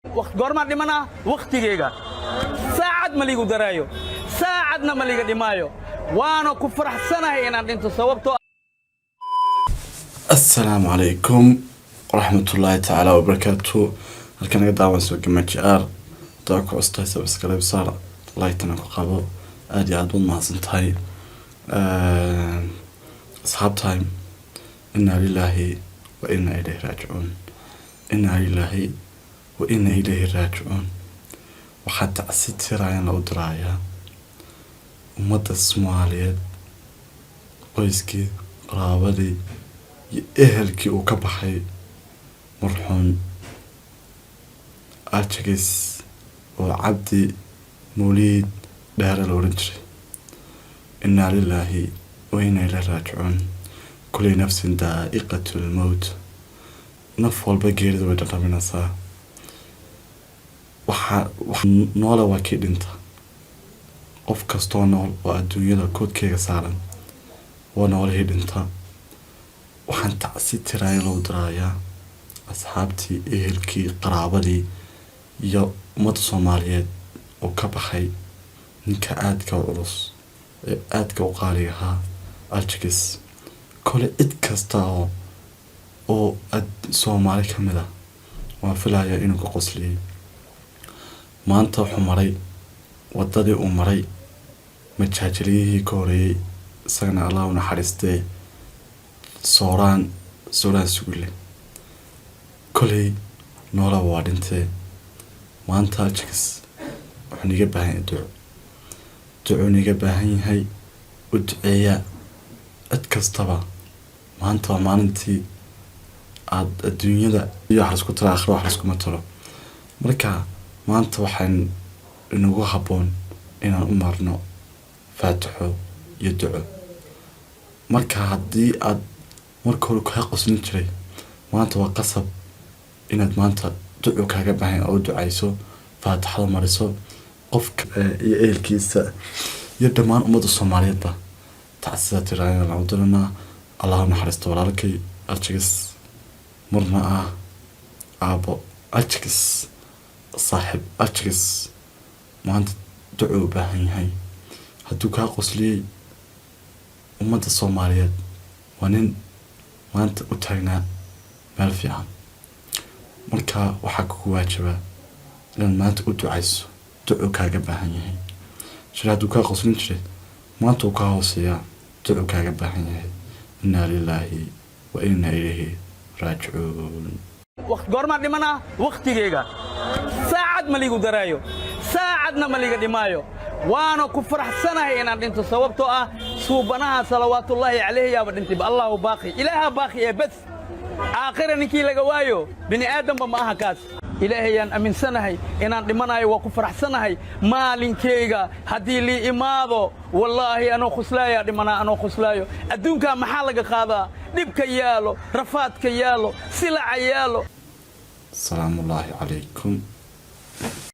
وقت قرما دمنا وقت جيجا ساعد مليجو درايو ساعدنا مليجا دمايو وانا كفر حسنا هنا انت صوبتو. السلام عليكم ورحمة الله تعالى وبركاته. halkan naga daawanayso GMHR taako ustaay subscribe saar like na ku qabo aad iyo aad u mahadsantahay asxaab time inna lillahi wa inna ilayhi raaji'un inna lillahi wa inna ilayhi raaji'un waxa tacsitirayaan loo diraya ummadda Soomaaliyeed qoyskii qaraabadii iyo ehelkii uu ka baxay marxuun archigis oo cabdi mawlid dheere la oran jiray. inna lillahi wa inna ilayhi raaji'un kulli nafsin daa'iqatul mawt. naf walba geerida way dhadhaminaysaa. waxa noola waa kii dhinta. qof kastoo nool oo adduunyada koodkeega saaran waa noolihii dhinta. waxaan tacsitiraya loo dirayaa asxaabtii ehelkii qaraabadii iyo ummadda Soomaaliyeed oo ka baxay ninka aadka u culus ee aadka u qaaliga ahaa archigis. kole cid kasta oo Soomaali ka mid ah waan filayaa inuu ka qosliyay. maanta wuxuu maray wadadii uu maray majaajiliyihii ka horeeyay isagana Allah u naxariistee sooraan sugule. koley noola waa dhintee. maanta archigis wuxuu niga baahan yahay duco niga baahan yahay u duceeya cid kastaba. maanta waa maalintii aad adduunyada iyo wax isku tira aakhiro wax isku matalo. marka maanta waxaan inagu habboon inaan u marno faatixo iyo duco. marka haddii aad marka hore ka qoslin jiray maanta waa qasab inaad maanta duco kaaga baahan oo ducayso faatixada mariso qofka iyo ehelkiisa iyo dhammaan ummadda Soomaaliyeed tacsida tirayna la wadana. Allah naxariisto walaalkay archigis marna aabo archigis saaxib archigis maanta duco u baahan yahay. hadduu ka qosliyay ummadda Soomaaliyeed waa nin maanta u taagnaa meel fiican. marka waxa ku waajibaa inaad maanta u ducayso duco kaaga baahan yahay. hadduu ka qoslin jiray maanta uu ka hooseeyaa duco kaaga baahan yahay. inna lillahi wa inna ilayhi raaji'un. وقت قرما دمنا وقت جيجا ساعد مليجو درايو ساعدنا مليجا دمايو وانا كفر حسنا هنا انت صوبتو صوبناها صلوات الله عليه يا بدنتي بالله باقي إله باقي يا بس آخر نكي لجوايو بني آدم بما هكاس إلهي أن أمين سنهي إن دمناي وكفر حسنهي مالين كيجا هدي لي إماضو والله أنا خسلايا دمنا أنا خسلايو أدونك محلك هذا دبك يالو رفاتك يالو سلع يالو. السلام الله عليكم.